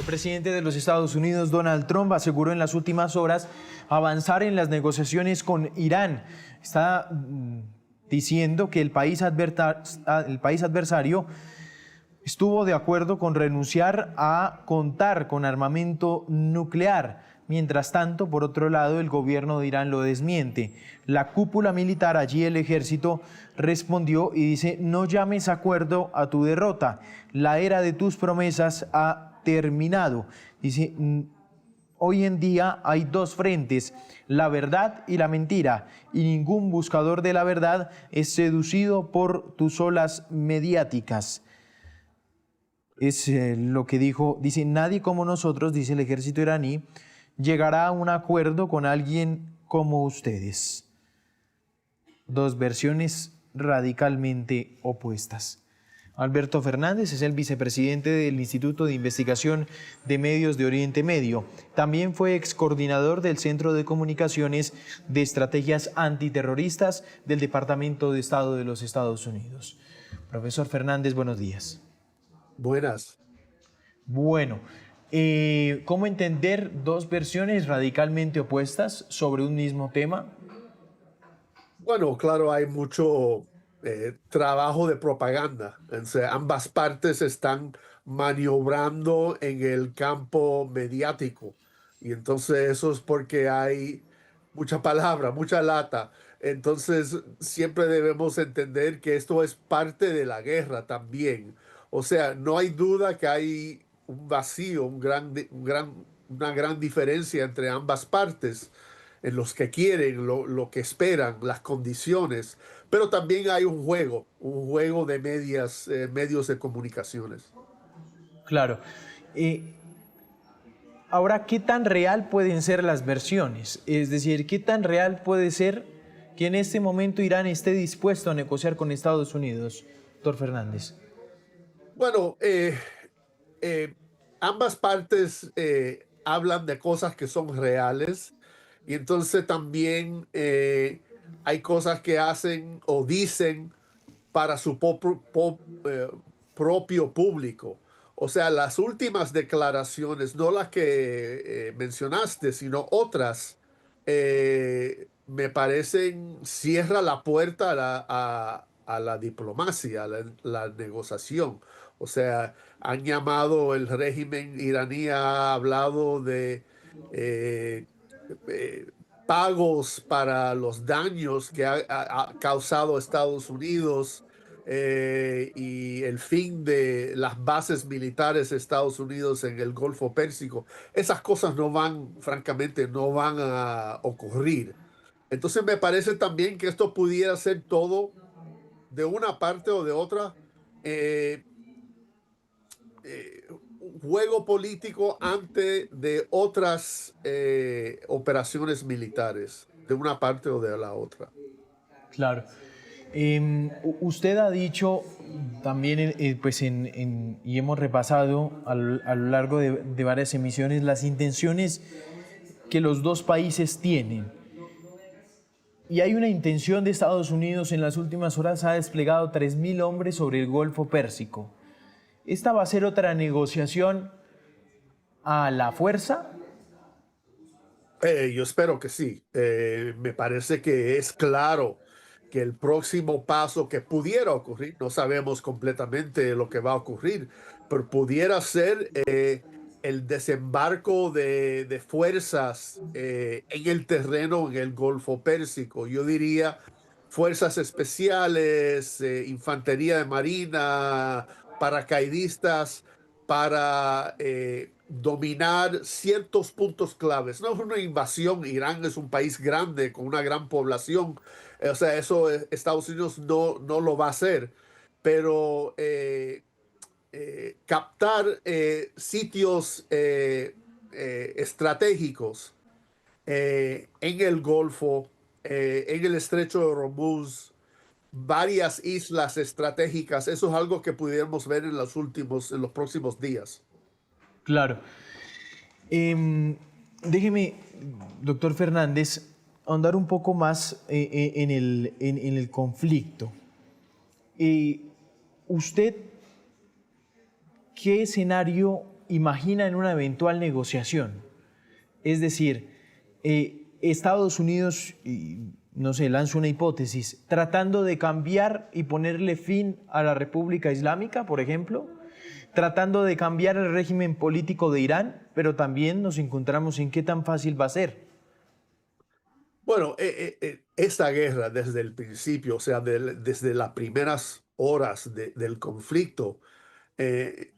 El presidente de los Estados Unidos, Donald Trump, aseguró en las últimas horas avanzar en las negociaciones con Irán. Está diciendo que el país adversario estuvo de acuerdo con renunciar a contar con armamento nuclear. Mientras tanto, por otro lado, el gobierno de Irán lo desmiente. La cúpula militar, allí el ejército, respondió y dice: no llames acuerdo a tu derrota. La era de tus promesas ha terminado. Dice: hoy en día hay dos frentes, la verdad y la mentira, y ningún buscador de la verdad es seducido por tus olas mediáticas. Es lo que dijo. Dice: nadie como nosotros, dice el ejército iraní, llegará a un acuerdo con alguien como ustedes. Dos versiones radicalmente opuestas. Alberto Fernández es el vicepresidente del Instituto de Investigación de Medios de Oriente Medio. También fue excoordinador del Centro de Comunicaciones de Estrategias Antiterroristas del Departamento de Estado de los Estados Unidos. Profesor Fernández, buenos días. Buenas. Bueno, ¿cómo entender dos versiones radicalmente opuestas sobre un mismo tema? Bueno, claro, hay mucho trabajo de propaganda. O sea, ambas partes están maniobrando en el campo mediático. Y entonces eso es porque hay mucha palabra, mucha lata. Entonces siempre debemos entender que esto es parte de la guerra también. O sea, no hay duda que hay un vacío, una gran diferencia entre ambas partes en los que quieren, lo que esperan, las condiciones, pero también hay un juego de medios de comunicaciones. Claro. Ahora, ¿qué tan real pueden ser las versiones? Es decir, ¿qué tan real puede ser que en este momento Irán esté dispuesto a negociar con Estados Unidos, doctor Fernández? Bueno, eh, ambas partes hablan de cosas que son reales y entonces también hay cosas que hacen o dicen para su propio público. O sea, las últimas declaraciones, no las que mencionaste, sino otras, me parecen cierra la puerta a la diplomacia, la negociación. O sea, han llamado, el régimen iraní ha hablado de eh, eh, pagos para los daños que ha causado Estados Unidos y el fin de las bases militares de Estados Unidos en el Golfo Pérsico. Esas cosas no van, francamente, no van a ocurrir. Entonces me parece también que esto pudiera ser todo de una parte o de otra. eh, un juego político ante de otras operaciones militares, de una parte o de la otra. Claro. Usted ha dicho también, pues y hemos repasado a lo largo de varias emisiones las intenciones que los dos países tienen. Y hay una intención de Estados Unidos. En las últimas horas ha desplegado 3.000 hombres sobre el Golfo Pérsico. ¿Esta va a ser otra negociación a la fuerza? Yo espero que sí. Me parece que es claro que el próximo paso que pudiera ocurrir, no sabemos completamente lo que va a ocurrir, pero pudiera ser el desembarco de fuerzas en el terreno en el Golfo Pérsico. Yo diría fuerzas especiales, infantería de marina, paracaidistas para dominar ciertos puntos claves. No es una invasión, Irán es un país grande con una gran población, o sea, eso Estados Unidos no lo va a hacer, pero captar sitios estratégicos en el Golfo, en el Estrecho de Hormuz, varias islas estratégicas, eso es algo que pudiéramos ver en los próximos días. Claro. Déjeme, doctor Fernández, ahondar un poco más en el conflicto. ¿Usted qué escenario imagina en una eventual negociación? Es decir, Estados Unidos, no sé, lanzo una hipótesis, tratando de cambiar y ponerle fin a la República Islámica, por ejemplo, tratando de cambiar el régimen político de Irán, pero también nos encontramos en qué tan fácil va a ser. Bueno, esta guerra desde el principio, o sea, desde las primeras horas del conflicto, eh,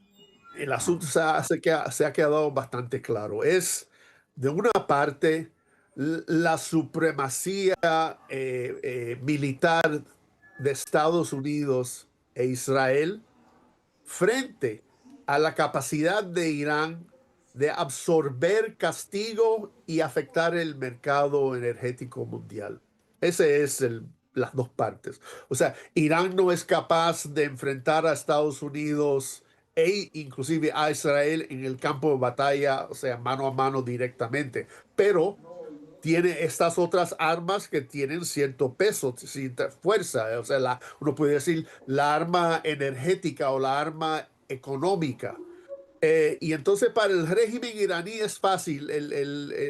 el asunto se ha quedado bastante claro. Es, de una parte, la supremacía militar de Estados Unidos e Israel frente a la capacidad de Irán de absorber castigo y afectar el mercado energético mundial. Ese es las dos partes. O sea, Irán no es capaz de enfrentar a Estados Unidos e inclusive a Israel en el campo de batalla, o sea, mano a mano directamente, pero tiene estas otras armas que tienen cierto peso, cierta fuerza. O sea, uno puede decir la arma energética o la arma económica. Y entonces para el régimen iraní es fácil,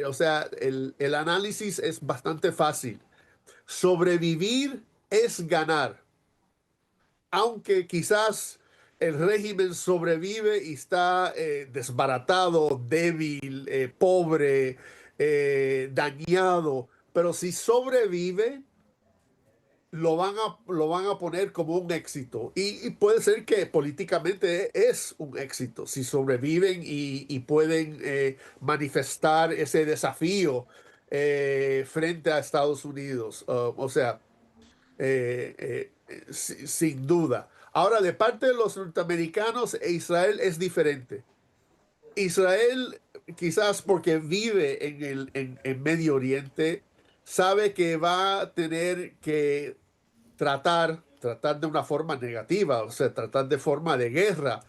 o sea, el análisis es bastante fácil. Sobrevivir es ganar, aunque quizás el régimen sobrevive y está desbaratado, débil, pobre, dañado, pero si sobrevive, lo van a poner como un éxito. Y puede ser que políticamente es un éxito si sobreviven y pueden manifestar ese desafío frente a Estados Unidos. O sea, sin duda. Ahora, de parte de los norteamericanos e Israel es diferente. Israel, quizás porque vive en Medio Oriente, sabe que va a tener que tratar de una forma negativa, o sea, tratar de forma de guerra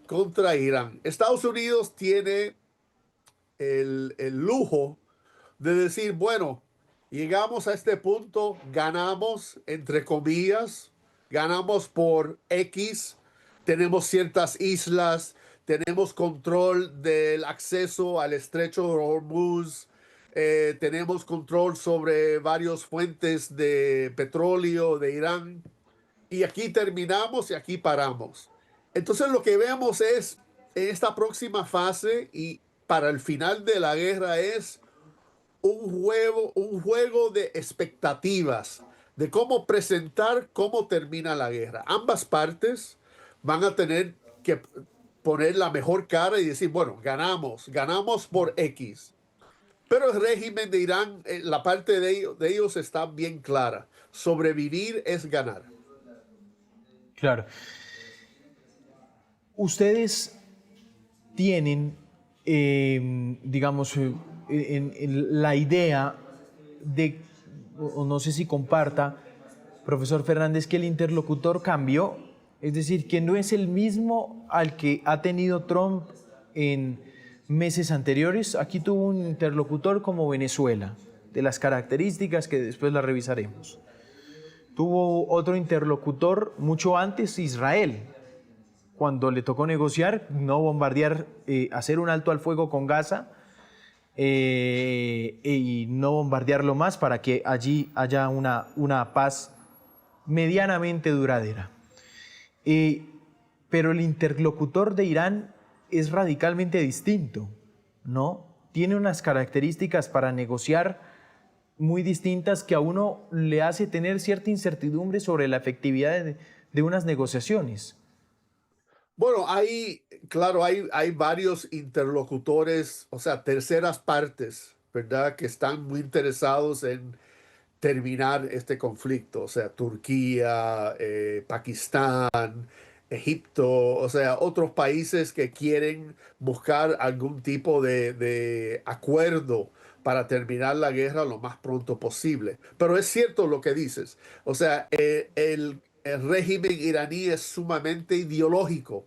contra Irán. Estados Unidos tiene el lujo de decir, bueno, llegamos a este punto, ganamos, entre comillas, ganamos por X, tenemos ciertas islas, tenemos control del acceso al estrecho de Hormuz, tenemos control sobre varias fuentes de petróleo de Irán, y aquí terminamos y aquí paramos. Entonces lo que vemos es en esta próxima fase y para el final de la guerra es un juego de expectativas, de cómo presentar cómo termina la guerra. Ambas partes van a tener que poner la mejor cara y decir, bueno, ganamos por X. Pero el régimen de Irán, la parte de ellos está bien clara. Sobrevivir es ganar. Claro. Ustedes tienen, digamos, la idea de, o no sé si comparta, profesor Fernández, que el interlocutor cambió, es decir, que no es el mismo al que ha tenido Trump en meses anteriores. Aquí tuvo un interlocutor como Venezuela, de las características que después las revisaremos. Tuvo otro interlocutor mucho antes, Israel, cuando le tocó negociar, no bombardear, hacer un alto al fuego con Gaza y no bombardearlo más para que allí haya una paz medianamente duradera. Pero el interlocutor de Irán es radicalmente distinto, ¿no? Tiene unas características para negociar muy distintas que a uno le hace tener cierta incertidumbre sobre la efectividad de unas negociaciones. Bueno, claro, hay varios interlocutores, o sea, terceras partes, ¿verdad? Que están muy interesados en terminar este conflicto, o sea, Turquía, Pakistán, Egipto, o sea, otros países que quieren buscar algún tipo de acuerdo para terminar la guerra lo más pronto posible. Pero es cierto lo que dices, o sea, el régimen iraní es sumamente ideológico,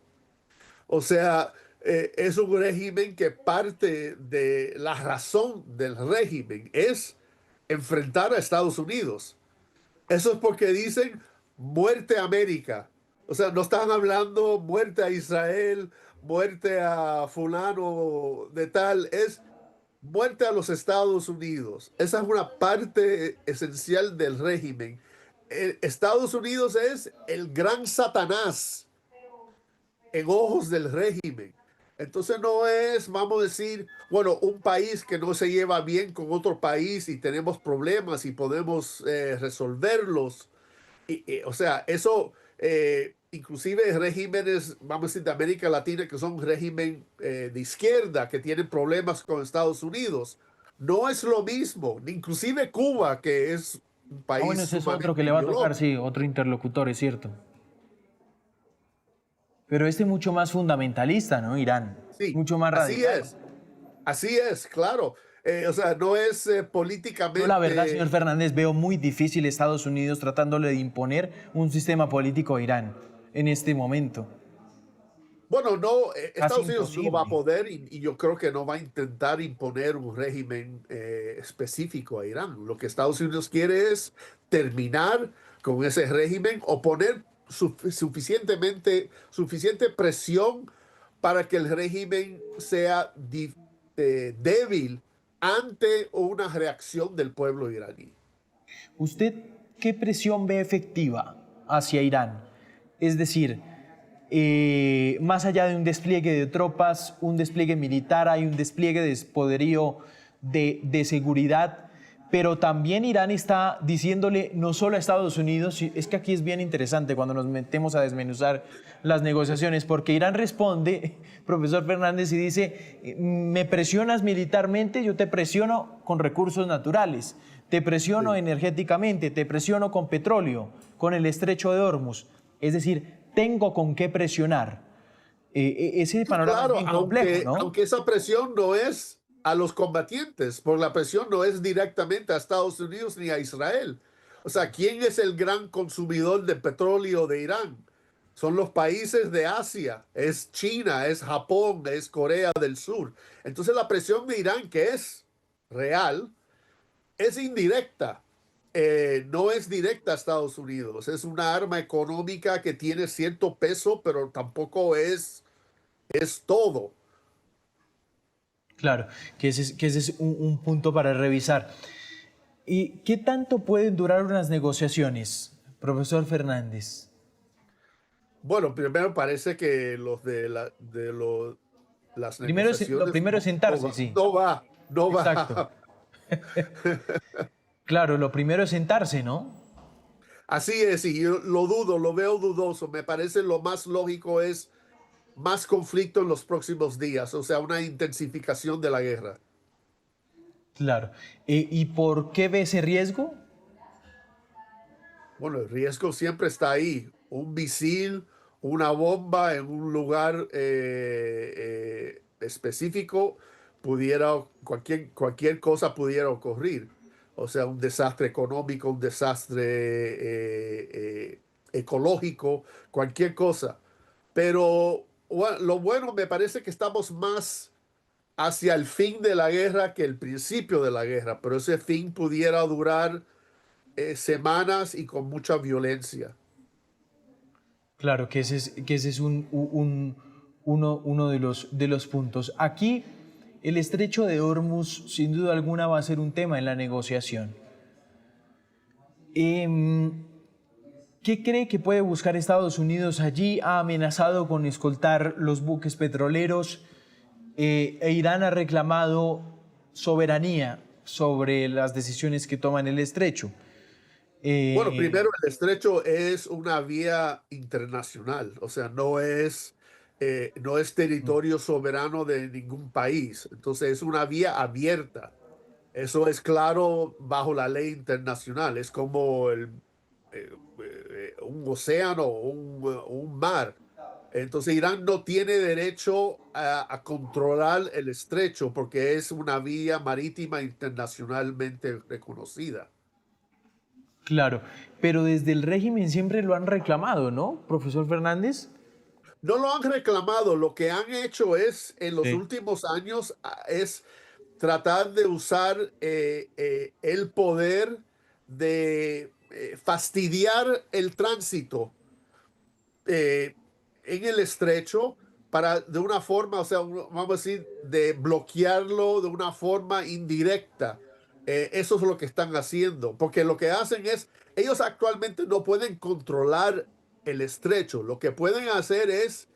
o sea, es un régimen que parte de la razón del régimen es enfrentar a Estados Unidos. Eso es porque dicen muerte a América. O sea, no están hablando muerte a Israel, muerte a fulano de tal, es muerte a los Estados Unidos. Esa es una parte esencial del régimen. Estados Unidos es el gran Satanás en ojos del régimen. Entonces no es, vamos a decir, bueno, un país que no se lleva bien con otro país y tenemos problemas y podemos resolverlos. O sea, eso, inclusive regímenes, vamos a decir, de América Latina, que son régimen de izquierda, que tienen problemas con Estados Unidos, no es lo mismo. Inclusive Cuba, que es un Ah, bueno, país ese es otro que sumamente le va a tocar, ideológico. sí, otro interlocutor, es cierto. Pero este es mucho más fundamentalista, ¿no? Irán, Sí, mucho más radical. así es, claro. O sea, no es Yo la verdad, señor políticamente. Fernández, veo muy difícil Estados Unidos tratándole de imponer un sistema político a Irán en este momento. Bueno, no, Casi Estados Unidos no va a imposible. poder y yo creo que no va a intentar imponer un régimen específico a Irán. Lo que Estados Unidos quiere es terminar con ese régimen o poner suficiente presión para que el régimen sea débil ante una reacción del pueblo iraní. ¿Usted qué presión ve efectiva hacia Irán? Es decir, más allá de un despliegue de tropas, un despliegue militar, hay un despliegue de poderío de seguridad, pero también Irán está diciéndole no solo a Estados Unidos, es que aquí es bien interesante cuando nos metemos a desmenuzar las negociaciones, porque Irán responde, profesor Fernández, y dice, me presionas militarmente, yo te presiono con recursos naturales, te presiono Sí. energéticamente, te presiono con petróleo, con el estrecho de Hormuz. Es decir, tengo con qué presionar. Ese Sí, panorama es claro, bien complejo, aunque ¿no? esa presión no es a los combatientes, porque la presión no es directamente a Estados Unidos ni a Israel. O sea, ¿quién es el gran consumidor de petróleo de Irán? Son los países de Asia, es China, es Japón, es Corea del Sur. Entonces la presión de Irán, que es real, es indirecta. No es directa a Estados Unidos, es una arma económica que tiene cierto peso, pero tampoco es todo. Claro, que ese es un punto para revisar. ¿Y qué tanto pueden durar unas negociaciones, profesor Fernández? Bueno, primero parece que las Lo negociaciones primero es sentarse, sí. no Exacto. va. Claro, lo primero es sentarse, ¿no? Así es, y yo lo dudo, lo veo dudoso. Me parece lo más lógico es más conflicto en los próximos días, o sea, una intensificación de la guerra. Claro. ¿Y por qué ve ese riesgo? Bueno, el riesgo siempre está ahí. Un misil, una bomba en un lugar específico, cualquier cosa pudiera ocurrir. O sea, un desastre económico, un desastre ecológico, cualquier cosa. Pero lo bueno me parece que estamos más hacia el fin de la guerra que el principio de la guerra, pero ese fin pudiera durar semanas y con mucha violencia. Claro, que ese es uno de los puntos. Aquí el estrecho de Hormuz, sin duda alguna, va a ser un tema en la negociación. Em, ¿Qué cree que puede buscar Estados Unidos allí? Ha amenazado con escoltar los buques petroleros e Irán ha reclamado soberanía sobre las decisiones que toma en el estrecho. Bueno, Eh, primero el estrecho es una vía internacional, o sea, no es territorio soberano de ningún país, entonces es una vía abierta. Eso es claro bajo la ley internacional, es como un océano o un mar. Entonces Irán no tiene derecho a controlar el estrecho porque es una vía marítima internacionalmente reconocida. claro, pero desde el régimen siempre lo han reclamado, ¿no, profesor Fernández? No lo han reclamado, lo que han hecho es, en los Sí. últimos años, es tratar de usar el poder de fastidiar el tránsito eh, en el estrecho para de una forma, o sea, vamos a decir, de bloquearlo de una forma indirecta. Eso es lo que están haciendo, porque lo que hacen es, ellos actualmente no pueden controlar el estrecho. Lo que pueden hacer es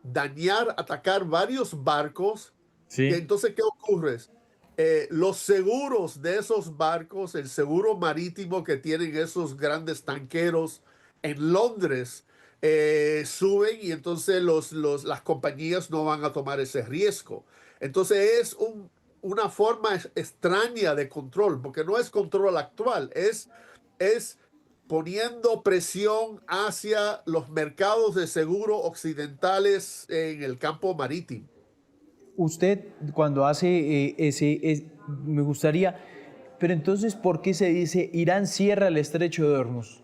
dañar, atacar varios barcos. Y Sí. entonces, ¿qué ocurre? Los seguros de esos barcos, el seguro marítimo que tienen esos grandes tanqueros en Londres, suben y entonces las compañías no van a tomar ese riesgo. Entonces una forma extraña de control, porque no es control actual, es poniendo presión hacia los mercados de seguro occidentales en el campo marítimo. Usted cuando hace me gustaría, pero entonces, ¿por qué se dice Irán cierra el estrecho de Hormuz?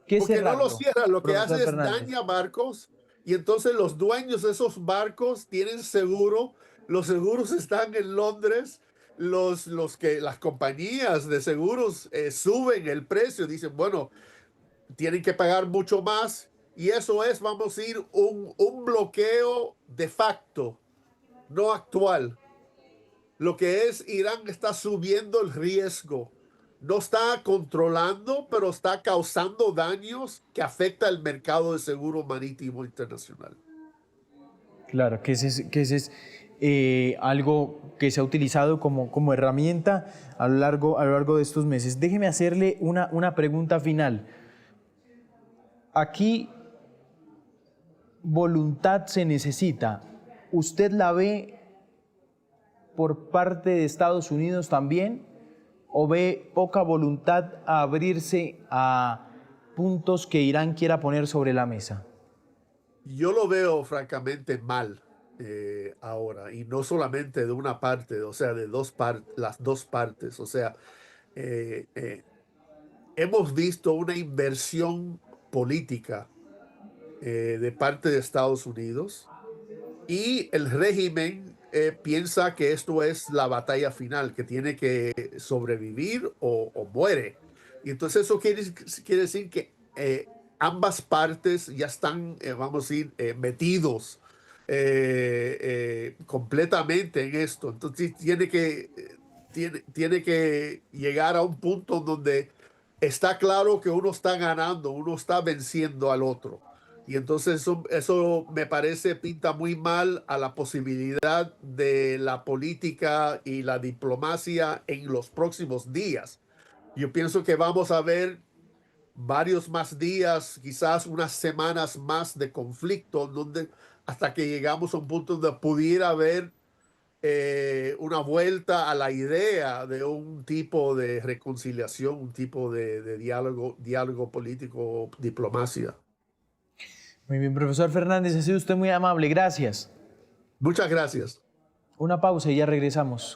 ¿Qué es Porque no lo cerrarlo, cierran, lo que profesor hace es Fernández? daña barcos y entonces los dueños de esos barcos tienen seguro, los seguros están en Londres, las compañías de seguros suben el precio, dicen, bueno, tienen que pagar mucho más y eso es, vamos a ir, un bloqueo de facto, no actual. Lo que es Irán está subiendo el riesgo. No está controlando, pero está causando daños que afecta el mercado de seguro marítimo internacional. Claro, que ese es algo que se ha utilizado como herramienta a lo largo de estos meses. Déjeme hacerle una pregunta final. Aquí voluntad se necesita. ¿Usted la ve por parte de Estados Unidos también? ¿O ve poca voluntad a abrirse a puntos que Irán quiera poner sobre la mesa? Yo lo veo francamente mal ahora, y no solamente de una parte, o sea, de las dos partes. O sea, eh, eh, hemos visto una inversión política de parte de Estados Unidos. Y el régimen piensa que esto es la batalla final, que tiene que sobrevivir o muere. Y entonces eso quiere decir que ambas partes ya están, vamos a decir, metidos completamente en esto. Entonces tiene que llegar a un punto donde está claro que uno está ganando, uno está venciendo al otro. Y entonces eso me parece pinta muy mal a la posibilidad de la política y la diplomacia en los próximos días. Yo pienso que vamos a ver varios más días, quizás unas semanas más de conflicto, donde hasta que llegamos a un punto donde pudiera haber una vuelta a la idea de un tipo de reconciliación, un tipo de diálogo político, diplomacia. Muy bien, profesor Fernández, ha sido usted muy amable. Gracias. Muchas gracias. Una pausa y ya regresamos.